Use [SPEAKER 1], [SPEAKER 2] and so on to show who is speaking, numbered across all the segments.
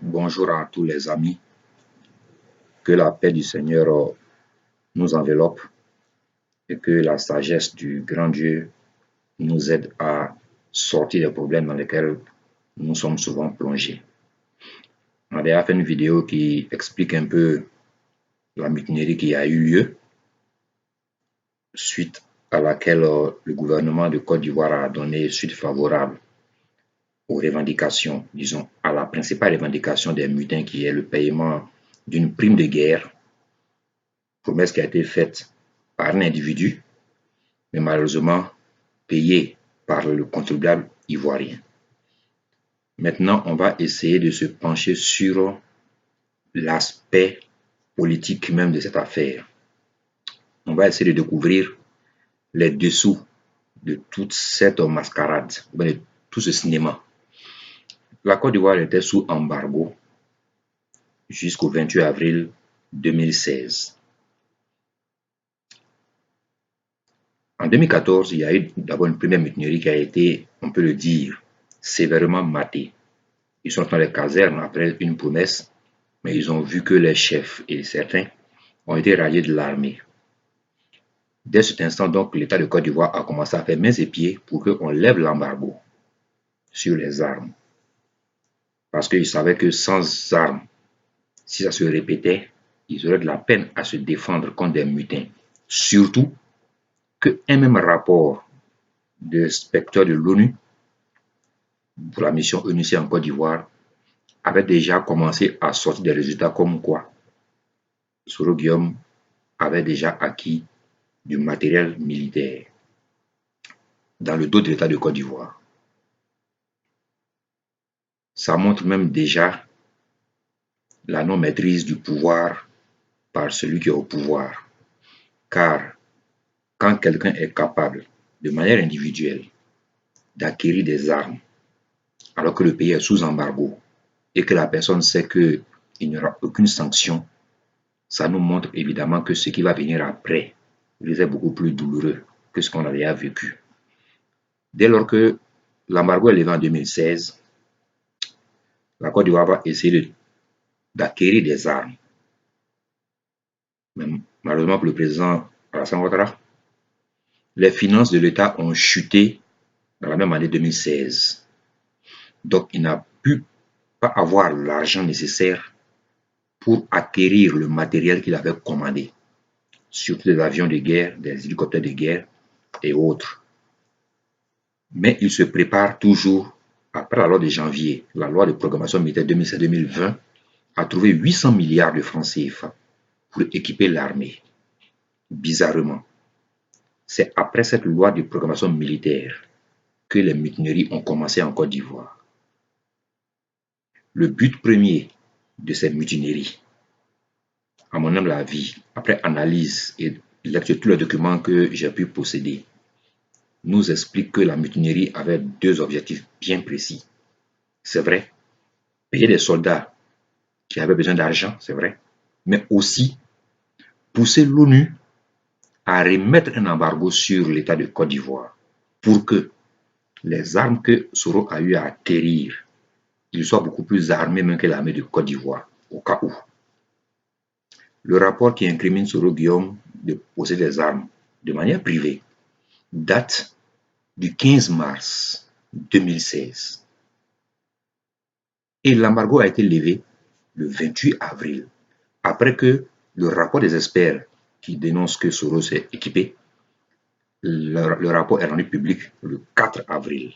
[SPEAKER 1] Bonjour à tous les amis, que la paix du Seigneur nous enveloppe et que la sagesse du grand Dieu nous aide à sortir des problèmes dans lesquels nous sommes souvent plongés. On a déjà fait une vidéo qui explique un peu la mutinerie qui a eu lieu, suite à laquelle le gouvernement de Côte d'Ivoire a donné suite favorable aux revendications, disons, à la principale revendication des mutins qui est le paiement d'une prime de guerre, promesse qui a été faite par un individu, mais malheureusement payée par le contribuable ivoirien. Maintenant, on va essayer de se pencher sur l'aspect politique même de cette affaire. On va essayer de découvrir les dessous de toute cette mascarade, de tout ce cinéma. La Côte d'Ivoire était sous embargo jusqu'au 28 avril 2016. En 2014, il y a eu d'abord une première mutinerie qui a été, on peut le dire, sévèrement matée. Ils sont dans les casernes après une promesse, mais ils ont vu que les chefs et certains ont été radiés de l'armée. Dès cet instant, donc, l'État de Côte d'Ivoire a commencé à faire mains et pieds pour qu'on lève l'embargo sur les armes. Parce qu'ils savaient que sans armes, si ça se répétait, ils auraient de la peine à se défendre contre des mutins. Surtout qu'un même rapport de inspecteur de l'ONU pour la mission ONUC en Côte d'Ivoire avait déjà commencé à sortir des résultats comme quoi Soro Guillaume avait déjà acquis du matériel militaire dans le dos de l'État de Côte d'Ivoire. Ça montre même déjà la non-maîtrise du pouvoir par celui qui est au pouvoir. Car quand quelqu'un est capable, de manière individuelle, d'acquérir des armes, alors que le pays est sous embargo, et que la personne sait qu'il n'y aura aucune sanction, ça nous montre évidemment que ce qui va venir après est beaucoup plus douloureux que ce qu'on a déjà vécu. Dès lors que l'embargo est levé en 2016, la Côte d'Ivoire va essayer d'acquérir des armes. Mais malheureusement pour le président Alassane Ouattara, les finances de l'État ont chuté dans la même année 2016. Donc il n'a pu pas avoir l'argent nécessaire pour acquérir le matériel qu'il avait commandé, surtout des avions de guerre, des hélicoptères de guerre et autres. Mais il se prépare toujours, après la loi de janvier, la loi de programmation militaire 2016-2020, à trouver 800 milliards de francs CFA pour équiper l'armée. Bizarrement, c'est après cette loi de programmation militaire que les mutineries ont commencé en Côte d'Ivoire. Le but premier de ces mutineries, à mon humble avis, après analyse et lecture de tous les documents que j'ai pu posséder, nous explique que la mutinerie avait deux objectifs bien précis. C'est vrai, payer des soldats qui avaient besoin d'argent, c'est vrai, mais aussi pousser l'ONU à remettre un embargo sur l'État de Côte d'Ivoire pour que les armes que Soro a eu à acquérir, il soit beaucoup plus armé même que l'armée de Côte d'Ivoire, au cas où. Le rapport qui incrimine Soro Guillaume de posséder des armes de manière privée date du 15 mars 2016. Et l'embargo a été levé le 28 avril, après que le rapport des experts qui dénonce que Soro s'est équipé, le rapport est rendu public le 4 avril.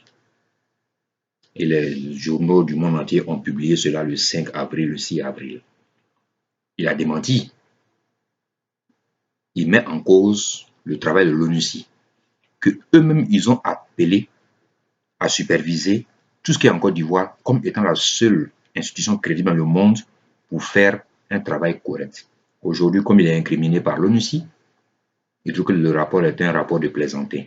[SPEAKER 1] Et les journaux du monde entier ont publié cela le 5 avril, le 6 avril. Il a démenti. Il met en cause le travail de l'ONUCI, que eux-mêmes ils ont appelé à superviser tout ce qui est en Côte d'Ivoire comme étant la seule institution crédible dans le monde pour faire un travail correct. Aujourd'hui, comme il est incriminé par l'ONUCI, il trouve que le rapport est un rapport de plaisantin.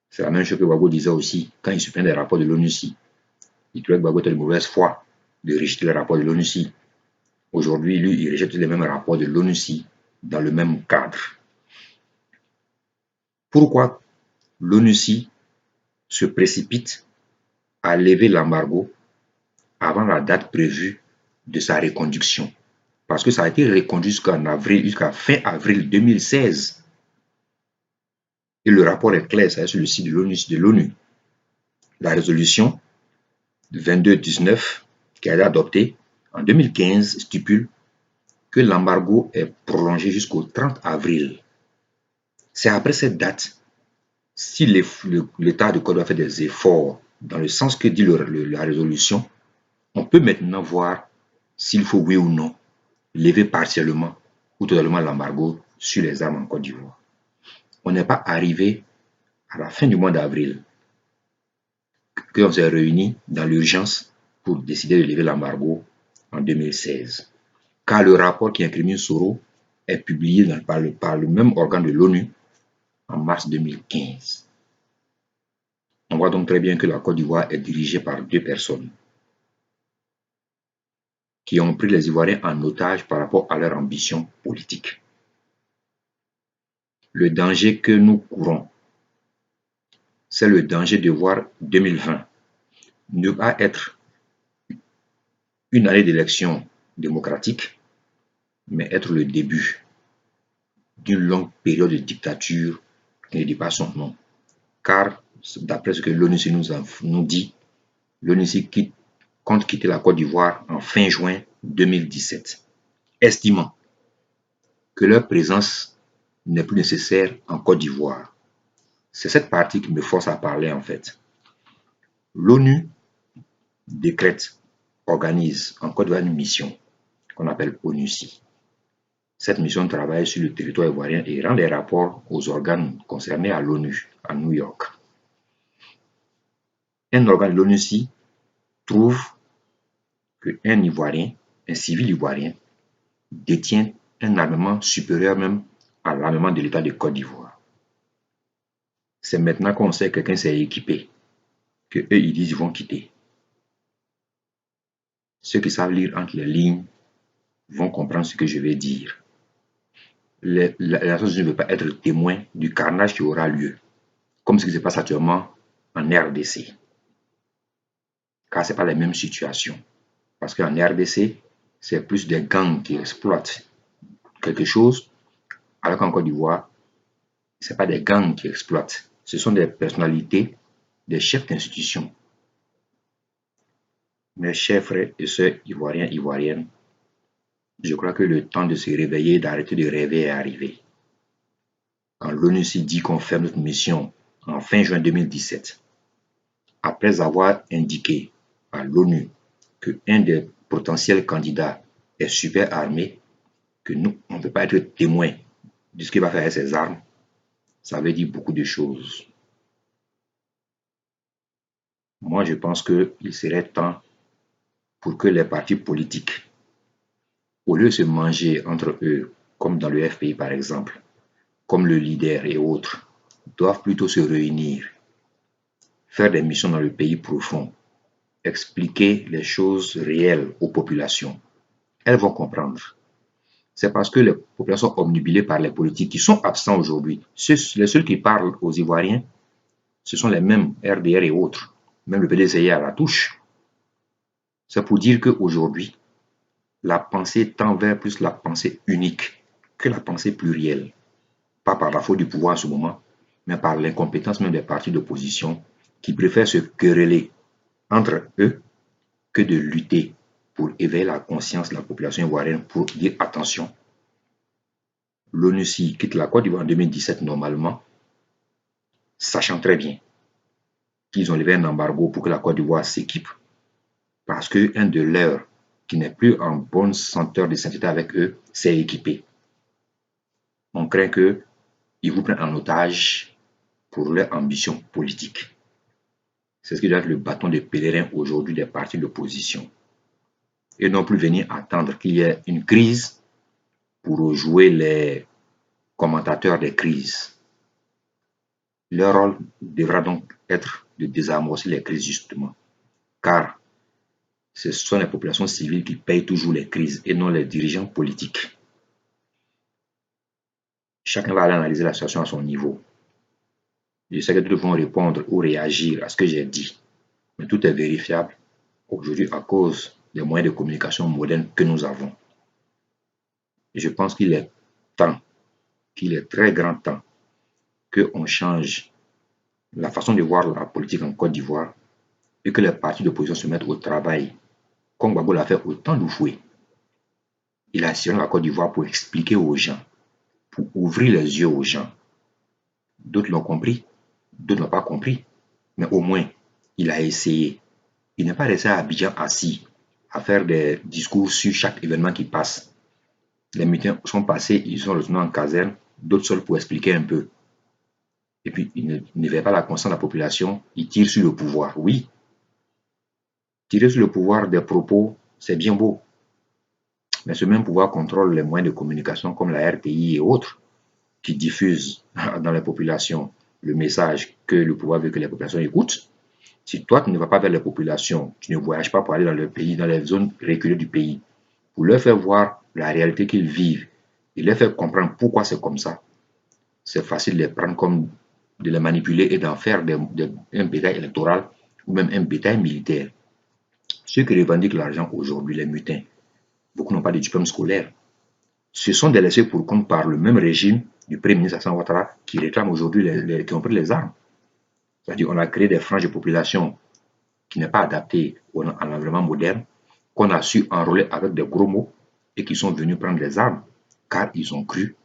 [SPEAKER 1] C'est la même chose que Gbagbo disait aussi quand il se plaint des rapports de l'ONUCI. Il trouvait que Gbagbo était de mauvaise foi de rejeter les rapports de l'ONUCI. Aujourd'hui, lui, il rejette les mêmes rapports de l'ONUCI dans le même cadre. Pourquoi l'ONUCI se précipite à lever l'embargo avant la date prévue de sa reconduction. Parce que ça a été reconduit jusqu'à fin avril 2016. Et le rapport est clair, ça est sur le site de l'ONU. La résolution 2219 qui a été adoptée en 2015 stipule que l'embargo est prolongé jusqu'au 30 avril. C'est après cette date, si l'État de Côte d'Ivoire fait des efforts dans le sens que dit la résolution, on peut maintenant voir s'il faut oui ou non lever partiellement ou totalement l'embargo sur les armes en Côte d'Ivoire. On n'est pas arrivé à la fin du mois d'avril qu'on s'est réunis dans l'urgence pour décider de lever l'embargo en 2016. Car le rapport qui incrimine Soro est publié par le même organe de l'ONU en mars 2015. On voit donc très bien que la Côte d'Ivoire est dirigée par deux personnes qui ont pris les Ivoiriens en otage par rapport à leur ambition politique. Le danger que nous courons, c'est le danger de voir 2020 ne pas être une année d'élection démocratique, mais être le début d'une longue période de dictature qui ne dit pas son nom. Car, d'après ce que l'ONUC nous dit, l'ONUC compte quitter la Côte d'Ivoire en fin juin 2017, estimant que leur présence n'est plus nécessaire en Côte d'Ivoire. C'est cette partie qui me force à parler en fait. L'ONU décrète, organise en Côte d'Ivoire une mission qu'on appelle ONUCI. Cette mission travaille sur le territoire ivoirien et rend des rapports aux organes concernés à l'ONU, à New York. Un organe de l'ONUCI trouve qu'un Ivoirien, un civil ivoirien, détient un armement supérieur même à l'armement de l'État de Côte d'Ivoire. C'est maintenant qu'on sait que quelqu'un s'est équipé, qu'eux ils disent qu'ils vont quitter. Ceux qui savent lire entre les lignes vont comprendre ce que je vais dire. La Nations Unies ne veut pas être témoin du carnage qui aura lieu, comme ce qui se passe actuellement en RDC. Car ce n'est pas la même situation. Parce qu'en RDC, c'est plus des gangs qui exploitent quelque chose, alors qu'en Côte d'Ivoire, ce n'est pas des gangs qui exploitent. Ce sont des personnalités, des chefs d'institution. Mes chers frères et sœurs ivoiriens, ivoiriennes, je crois que le temps de se réveiller, d'arrêter de rêver est arrivé. Quand l'ONU s'est dit qu'on ferme notre mission en fin juin 2017, après avoir indiqué à l'ONU qu'un des potentiels candidats est super armé, que nous, on ne peut pas être témoin de ce qu'il va faire avec ses armes, ça veut dire beaucoup de choses. Moi, je pense qu'il serait temps pour que les partis politiques, au lieu de se manger entre eux, comme dans le FPI par exemple, comme le leader et autres, doivent plutôt se réunir, faire des missions dans le pays profond, expliquer les choses réelles aux populations. Elles vont comprendre. C'est parce que les populations sont omnubilées par les politiques qui sont absents aujourd'hui. Les seuls qui parlent aux Ivoiriens, ce sont les mêmes RDR et autres. Même le PDCI à la touche. C'est pour dire qu'aujourd'hui, la pensée tend vers plus la pensée unique que la pensée plurielle. Pas par la faute du pouvoir en ce moment, mais par l'incompétence même des partis d'opposition qui préfèrent se quereller entre eux que de lutter pour éveiller la conscience de la population ivoirienne pour dire attention. L'ONUCI quitte la Côte d'Ivoire en 2017 normalement, sachant très bien qu'ils ont levé un embargo pour que la Côte d'Ivoire s'équipe. Parce qu'un de leurs, qui n'est plus en bonne senteur de sainteté avec eux, s'est équipé. On craint qu'ils vous prennent en otage pour leur ambition politique. C'est ce qui doit être le bâton de pèlerin aujourd'hui des partis d'opposition. Et non plus venir attendre qu'il y ait une crise pour jouer les commentateurs des crises. Leur rôle devra donc être de désamorcer les crises justement. Car ce sont les populations civiles qui payent toujours les crises et non les dirigeants politiques. Chacun va aller analyser la situation à son niveau. Je sais que d'autres vont répondre ou réagir à ce que j'ai dit, mais tout est vérifiable aujourd'hui à cause les moyens de communication modernes que nous avons. Et je pense qu'il est temps, qu'il est très grand temps qu'on change la façon de voir la politique en Côte d'Ivoire et que les partis d'opposition se mettent au travail, comme Gbagbo l'a fait au temps d'Oufoué. Il a sillonné la Côte d'Ivoire pour expliquer aux gens, pour ouvrir les yeux aux gens. D'autres l'ont compris, d'autres n'ont pas compris, mais au moins, il a essayé. Il n'est pas resté à Abidjan assis à faire des discours sur chaque événement qui passe. Les mutins sont passés, ils sont retournés en caserne, d'autres seuls pour expliquer un peu. Et puis, il n'éveille pas la conscience de la population, il tire sur le pouvoir. Oui, tirer sur le pouvoir des propos, c'est bien beau. Mais ce même pouvoir contrôle les moyens de communication comme la RTI et autres qui diffusent dans les populations le message que le pouvoir veut que les populations écoutent. Si toi, tu ne vas pas vers les populations, tu ne voyages pas pour aller dans le pays, dans les zones reculées du pays, pour leur faire voir la réalité qu'ils vivent et leur faire comprendre pourquoi c'est comme ça, c'est facile de les prendre comme de les manipuler et d'en faire un bétail électoral ou même un bétail militaire. Ceux qui revendiquent l'argent aujourd'hui, les mutins, beaucoup n'ont pas de diplôme scolaire. Ce sont des laissés pour compte par le même régime du Premier ministre Hassan Ouattara qui réclament aujourd'hui, qui ont pris les armes. C'est-à-dire qu'on a créé des franges de population qui n'est pas adaptées à l'environnement moderne, qu'on a su enrôler avec des gros mots et qui sont venus prendre des armes, car ils ont cru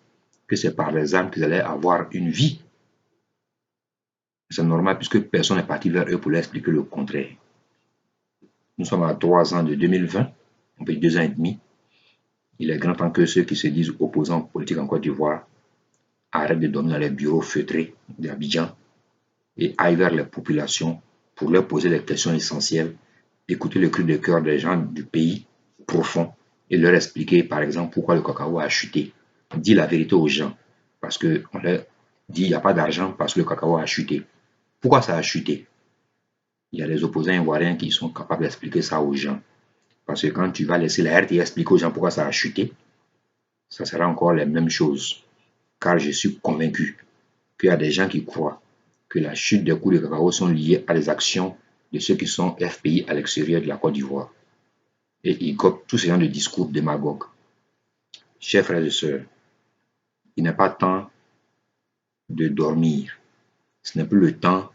[SPEAKER 1] que c'est par les armes qu'ils allaient avoir une vie. C'est normal puisque personne n'est parti vers eux pour leur expliquer le contraire. Nous sommes à 3 ans de 2020, on peut dire 2 ans et demi. Il est grand temps que ceux qui se disent opposants politiques en Côte d'Ivoire arrêtent de dormir dans les bureaux feutrés d'Abidjan et aillent vers les populations pour leur poser les questions essentielles, écouter le cri de cœur des gens du pays profond et leur expliquer par exemple pourquoi le cacao a chuté. Dis la vérité aux gens parce qu'on leur dit qu'il n'y a pas d'argent parce que le cacao a chuté. Pourquoi ça a chuté? Il y a des opposants ivoiriens qui sont capables d'expliquer ça aux gens. Parce que quand tu vas laisser la RT expliquer aux gens pourquoi ça a chuté, ça sera encore les mêmes choses. Car je suis convaincu qu'il y a des gens qui croient que la chute des cours de cacao sont liées à des actions de ceux qui sont FPI à l'extérieur de la Côte d'Ivoire. Et ils copient tout ce genre de discours démagogues. Chers frères et sœurs, il n'est pas temps de dormir. Ce n'est plus le temps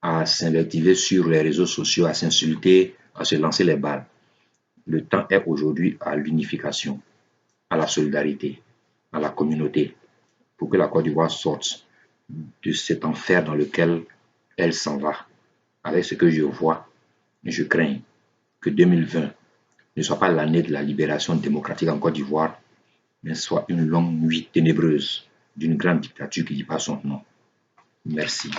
[SPEAKER 1] à s'invectiver sur les réseaux sociaux, à s'insulter, à se lancer les balles. Le temps est aujourd'hui à l'unification, à la solidarité, à la communauté, pour que la Côte d'Ivoire sorte de cet enfer dans lequel elle s'en va. Avec ce que je vois, je crains que 2020 ne soit pas l'année de la libération démocratique en Côte d'Ivoire, mais soit une longue nuit ténébreuse d'une grande dictature qui dit pas son nom. Merci.